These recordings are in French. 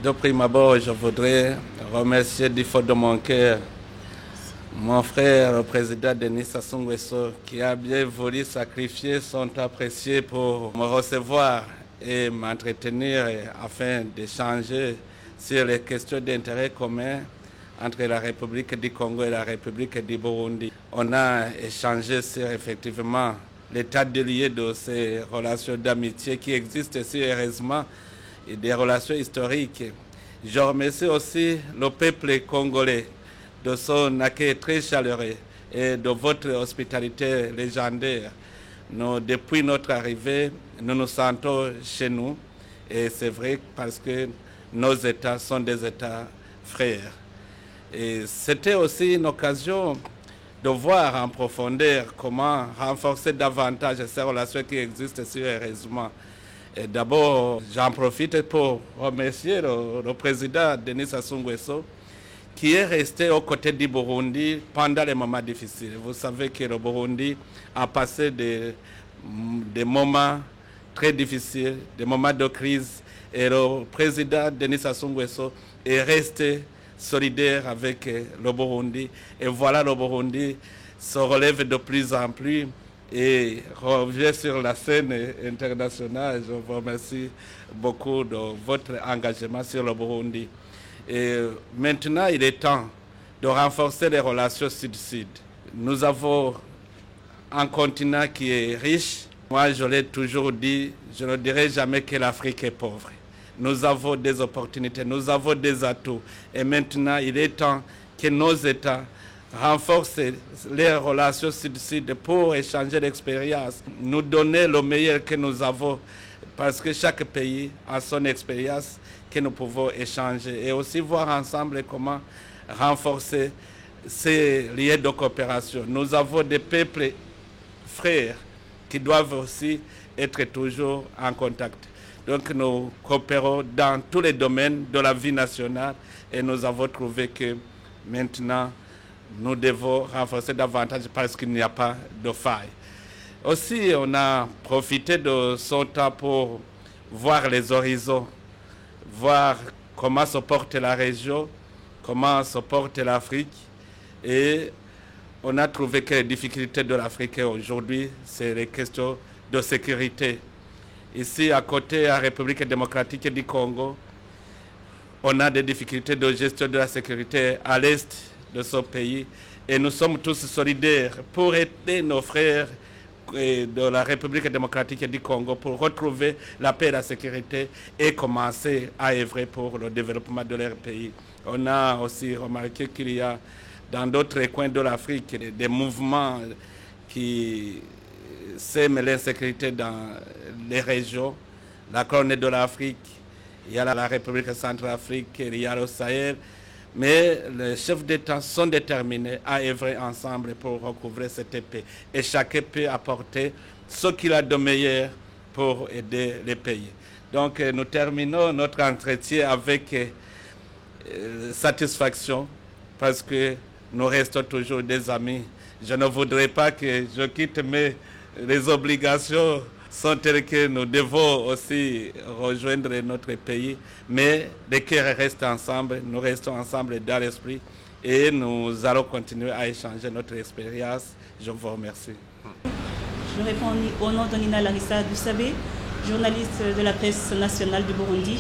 De prime abord, je voudrais remercier du fond de mon cœur mon frère, le président Denis Sassou Nguesso, qui a bien voulu sacrifier son temps précieux pour me recevoir et m'entretenir afin d'échanger sur les questions d'intérêt commun entre la République du Congo et la République du Burundi. On a échangé sur effectivement l'état de lieu de ces relations d'amitié qui existent si heureusement et des relations historiques. Je remercie aussi le peuple congolais de son accueil très chaleureux et de votre hospitalité légendaire. Depuis notre arrivée, nous nous sentons chez nous et c'est vrai parce que nos États sont des États frères. Et c'était aussi une occasion de voir en profondeur comment renforcer davantage ces relations qui existent si heureusement. Et d'abord, j'en profite pour remercier le président Denis Sassou Nguesso qui est resté aux côtés du Burundi pendant les moments difficiles. Vous savez que le Burundi a passé des moments très difficiles, des moments de crise. Et le président Denis Sassou Nguesso est resté solidaire avec le Burundi. Et voilà, le Burundi se relève de plus en plus et revient sur la scène internationale. Je vous remercie beaucoup de votre engagement sur le Burundi. Et maintenant, il est temps de renforcer les relations sud-sud. Nous avons un continent qui est riche. Moi, je l'ai toujours dit, je ne dirai jamais que l'Afrique est pauvre. Nous avons des opportunités, nous avons des atouts. Et maintenant, il est temps que nos États renforcent les relations sud-sud pour échanger l'expérience, nous donner le meilleur que nous avons, parce que chaque pays a son expérience que nous pouvons échanger et aussi voir ensemble comment renforcer ces liens de coopération. Nous avons des peuples frères qui doivent aussi être toujours en contact. Donc nous coopérons dans tous les domaines de la vie nationale et nous avons trouvé que maintenant nous devons renforcer davantage parce qu'il n'y a pas de faille. Aussi, on a profité de son temps pour voir les horizons, voir comment se porte la région, comment se porte l'Afrique. Et on a trouvé que les difficultés de l'Afrique aujourd'hui, c'est les questions de sécurité. Ici, à côté, à la République démocratique du Congo, on a des difficultés de gestion de la sécurité à l'est de ce pays. Et nous sommes tous solidaires pour aider nos frères de la République démocratique du Congo pour retrouver la paix et la sécurité et commencer à œuvrer pour le développement de leur pays. On a aussi remarqué qu'il y a dans d'autres coins de l'Afrique des mouvements qui sèment l'insécurité dans les régions. La Corne de l'Afrique, il y a la République centrafrique, il y a le Sahel. Mais les chefs d'État sont déterminés à œuvrer ensemble pour recouvrer cette paix. Et chacun peut apporter ce qu'il a de meilleur pour aider les pays. Donc nous terminons notre entretien avec satisfaction parce que nous restons toujours des amis. Je ne voudrais pas que je quitte, mais les obligations sont telles que nous devons aussi rejoindre notre pays. Mais les cœurs restent ensemble, nous restons ensemble dans l'esprit et nous allons continuer à échanger notre expérience. Je vous remercie. Je réponds au nom de Nina Larissa Dussabé, journaliste de la presse nationale du Burundi.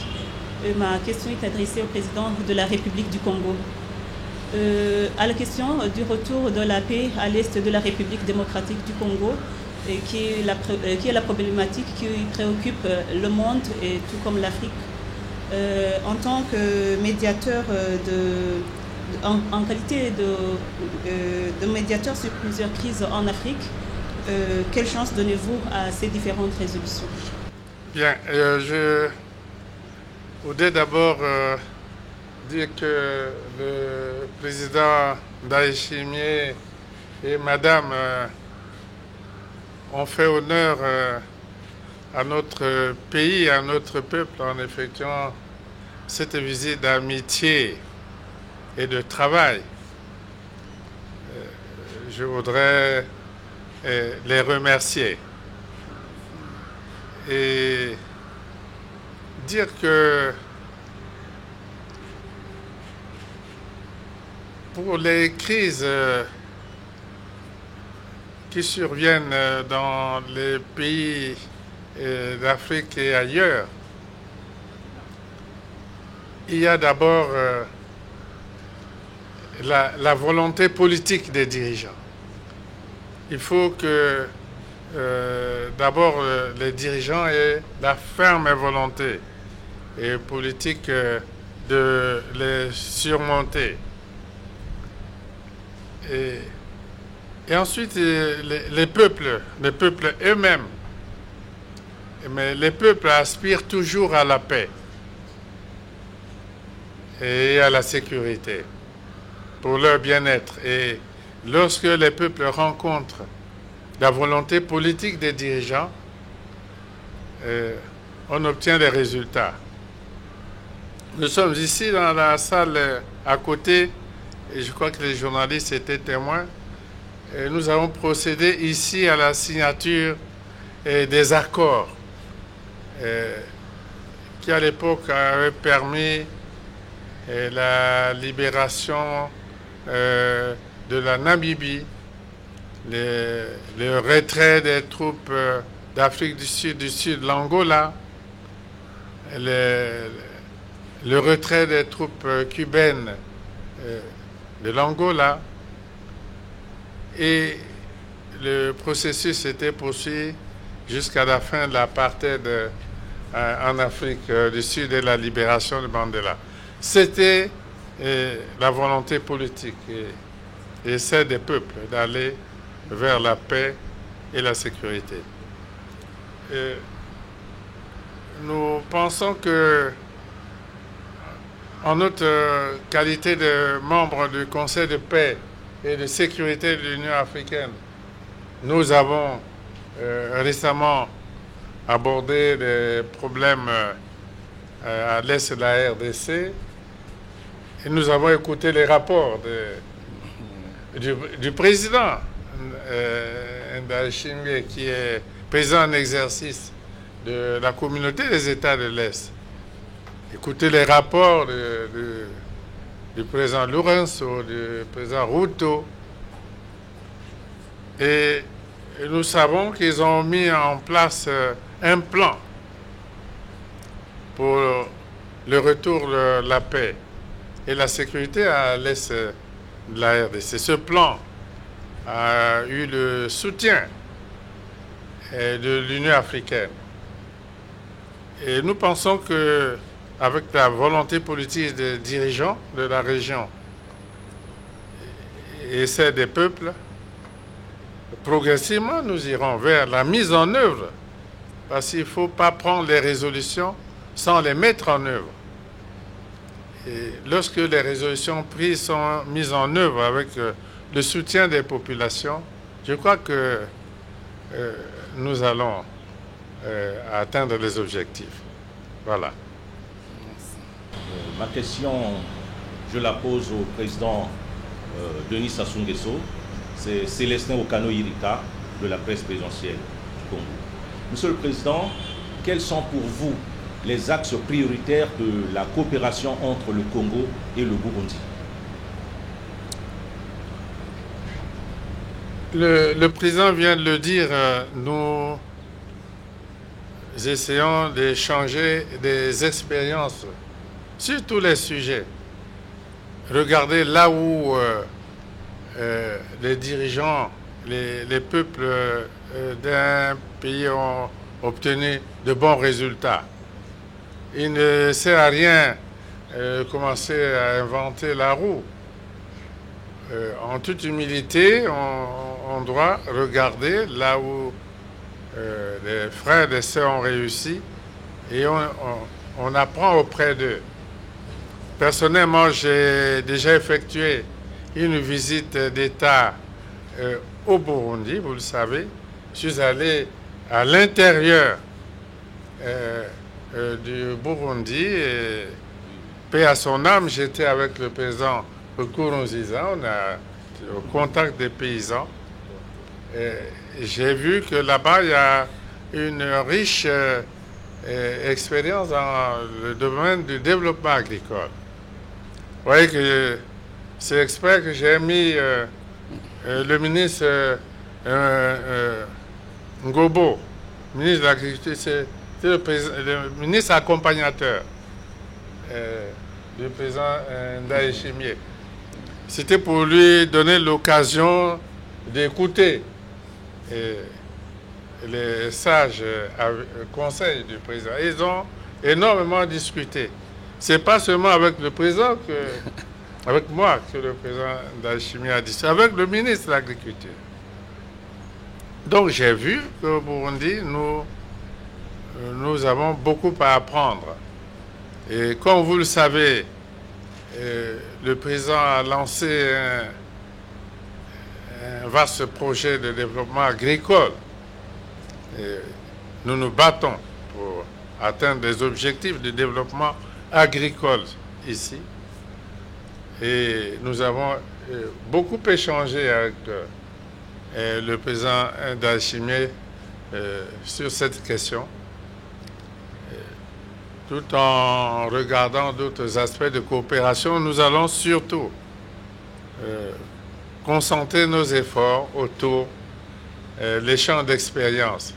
Ma question est adressée au président de la République du Congo. À la question du retour de la paix à l'est de la République démocratique du Congo, qui est la problématique qui préoccupe le monde et tout comme l'Afrique. En tant que médiateur, en qualité de médiateur sur plusieurs crises en Afrique, quelle chance donnez-vous à ces différentes résolutions? Bien, je voudrais d'abord dire que le président Ndayishimiye et Madame ont fait honneur à notre pays, à notre peuple en effectuant cette visite d'amitié et de travail. Je voudrais les remercier et dire que pour les crises qui surviennent dans les pays d'Afrique et ailleurs, il y a d'abord la volonté politique des dirigeants. Il faut que d'abord les dirigeants aient la ferme volonté et politique de les surmonter. Et ensuite, les peuples eux-mêmes. Mais les peuples aspirent toujours à la paix et à la sécurité pour leur bien-être. Et lorsque les peuples rencontrent la volonté politique des dirigeants, on obtient des résultats. Nous sommes ici dans la salle à côté, et je crois que les journalistes étaient témoins. Et nous avons procédé ici à la signature des accords qui à l'époque avaient permis la libération de la Namibie, le retrait des troupes d'Afrique du Sud, l'Angola, le retrait des troupes cubaines de l'Angola, et le processus était poursuivi jusqu'à la fin de l'apartheid en Afrique du Sud et la libération de Mandela. C'était la volonté politique et celle des peuples d'aller vers la paix et la sécurité. Nous pensons que, en notre qualité de membre du Conseil de paix et de sécurité de l'Union africaine, nous avons récemment abordé des problèmes à l'est de la RDC et nous avons écouté les rapports du président Ndayishimiye, qui est président en exercice de la communauté des États de l'Est. Écouter les rapports du président Lourenço, du président Ruto, et nous savons qu'ils ont mis en place un plan pour le retour de la paix et la sécurité à l'est de la RDC. Ce plan a eu le soutien de l'Union africaine. Et nous pensons que, avec la volonté politique des dirigeants de la région et celle des peuples, progressivement nous irons vers la mise en œuvre, parce qu'il ne faut pas prendre les résolutions sans les mettre en œuvre. Et lorsque les résolutions prises sont mises en œuvre avec le soutien des populations, je crois que nous allons atteindre les objectifs. Voilà. Ma question, je la pose au président Denis Sassou Nguesso. C'est Célestin Okano-Irika de la presse présidentielle du Congo. Monsieur le Président, quels sont pour vous les axes prioritaires de la coopération entre le Congo et le Burundi? Le président vient de le dire, nous essayons d'échanger des expériences sur tous les sujets. Regardez là où les dirigeants, les peuples d'un pays ont obtenu de bons résultats. Il ne sert à rien de commencer à inventer la roue. En toute humilité, on doit regarder là où les frères et sœurs ont réussi et on apprend auprès d'eux. Personnellement, j'ai déjà effectué une visite d'État au Burundi, vous le savez. Je suis allé à l'intérieur du Burundi et paix à son âme, j'étais avec le président Nkurunziza, on a au contact des paysans. J'ai vu que là-bas, il y a une riche expérience dans le domaine du développement agricole. Vous voyez que c'est exprès que j'ai mis le ministre Ngobo, ministre de l'Agriculture, c'est le ministre accompagnateur du président Ndaye Chimier. C'était pour lui donner l'occasion d'écouter les sages conseils du président. Ils ont énormément discuté. C'est pas seulement avec le président avec moi que le président Ndaye Chimier a discuté, avec le ministre de l'Agriculture. Donc j'ai vu qu'au Burundi, nous avons beaucoup à apprendre. Et comme vous le savez, le président a lancé un vaste projet de développement agricole. Et nous nous battons pour atteindre des objectifs de développement agricole ici. Et nous avons beaucoup échangé avec le président Ndaye Chimier sur cette question, tout en regardant d'autres aspects de coopération. Nous allons surtout concentrer nos efforts autour de l'échange d'expérience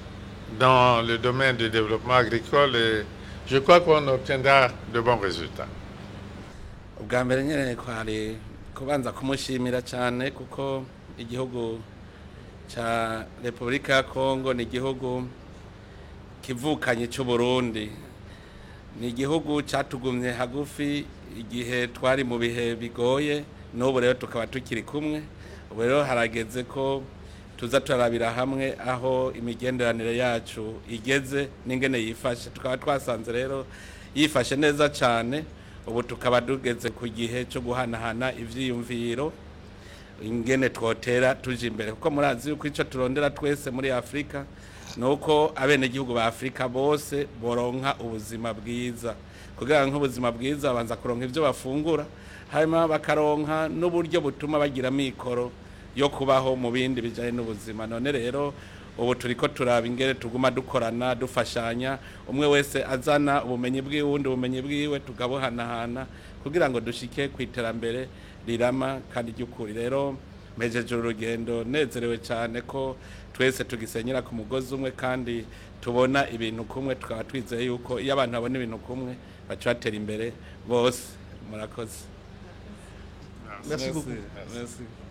dans le domaine du développement agricole et je crois qu'on obtiendra de bons résultats. ubwa mbere nyine kwari kubanza kumushimira cyane kuko igihugu cha Repubulika ya Kongo ni igihugu kivukanye cy'u Burundi, ni igihugu cyatugumye hagufi igihe twari mu bihe bigoye, n'ubu rero tukaba tukiri kumwe. Ubu rero harageze ko tuza turarabira hamwe aho imigenderanire yacu igeze n'ingene yifashe. Tukaba twasanze rero yifashe neza cyane. Ubu tukaba tugeze ku gihe cyo guhanahana ivyiyumviro ingene twotera tuje imbere, kuko murazi yuko icyo turondera twese muri Afrika nuko abene gihugu ba Afrika bose boronka ubuzima bwiza. Kugira ngo ubuzima bwiza babanza kuronka ivyo bafungura, hanyuma bakaronka n'uburyo butuma bagira mikoro yo kubaho mu bindi bijanye n'ubuzima. None rero ubu turiko turaba ingene tuguma dukorana dufashanya, umwe wese azana ubumenyi bw'uwundi ubumenyi bwiwe tugabuhanahana kugira ngo dushike ku iterambere rirama kandi ry'ukuri. Rero mpejeje urugendo nezerewe cyane ko twese tugisenyera ku mugozi umwe kandi tubona ibintu kumwe, tukaba twizeye yuko iyo abantu babona ibintu kumwe baca batera imbere bose. Murakoze. Merci beaucoup. Merci.